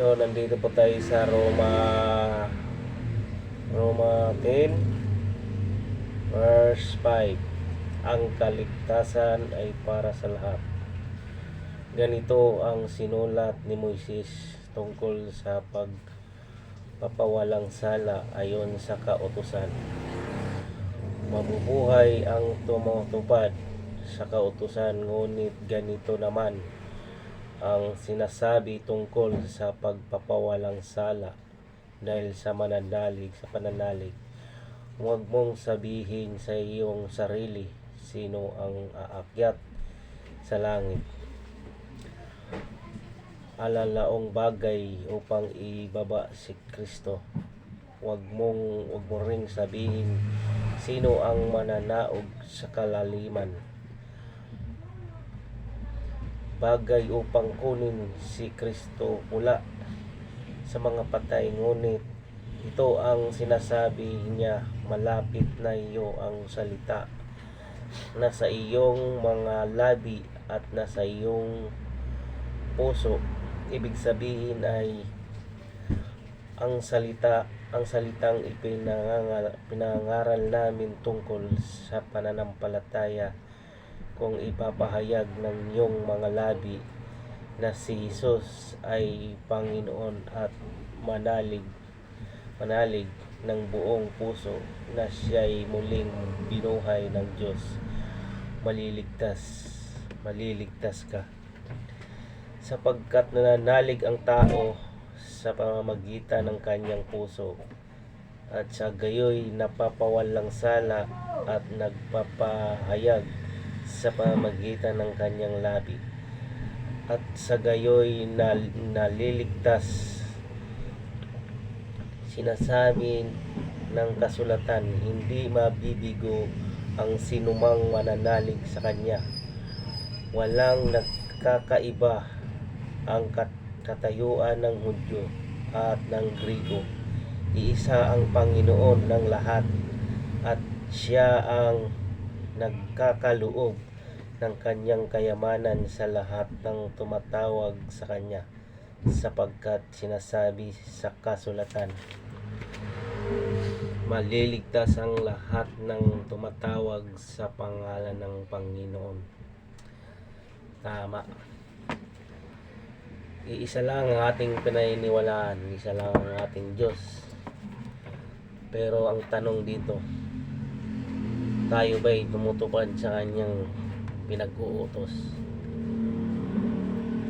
So, nandito po tayo sa Roma 10 verse 5. Ang kaligtasan ay para sa lahat. Ganito ang sinulat ni Moises tungkol sa pagpapawalang sala ayon sa kautusan. Mabubuhay ang tumutupad sa kautusan, ngunit ganito naman ang sinasabi tungkol sa pagpapawalang sala dahil sa pananalig. Huwag mong sabihin sa iyong sarili, sino ang aakyat sa langit, alalaong bagay upang ibaba si Kristo. Huwag mo ring sabihin, sino ang mananaog sa kalaliman, bagay upang kunin si Kristo mula sa mga patay. Ngunit ito ang sinasabi niya, malapit na iyo ang salita, nasa iyong mga labi at nasa iyong puso. Ibig sabihin ay ang salitang ipinangaral namin tungkol sa pananampalataya, kung ipapahayag ng iyong mga labi na si Jesus ay Panginoon at manalig ng buong puso na siya'y muling binuhay ng Diyos, maliligtas ka. Sapagkat nananalig ang tao sa pamamagitan ng kanyang puso, at sa gayoy napapawalang sala at nagpapahayag sa pamamagitan ng kanyang labi, at sa gayoy naliligtas. Sinasabi ng kasulatan, hindi mabibigo ang sinumang mananalig sa kanya. Walang nagkakaiba ang katayuan ng Hudyo at ng Grigo. Iisa ang Panginoon ng lahat, at siya ang nagkakaloob ng kanyang kayamanan sa lahat ng tumatawag sa kanya, sapagkat sinasabi sa kasulatan, maliligtas ang lahat ng tumatawag sa pangalan ng Panginoon. Tama. Iisa lang ang ating pinaniniwalaan, isa lang ang ating Diyos. Pero ang tanong dito, tayo ba'y tumutupad sa kanyang pinag-uutos?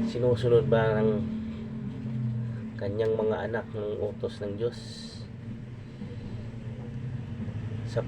Sinusunod ba ng kanyang mga anak ng utos ng Diyos?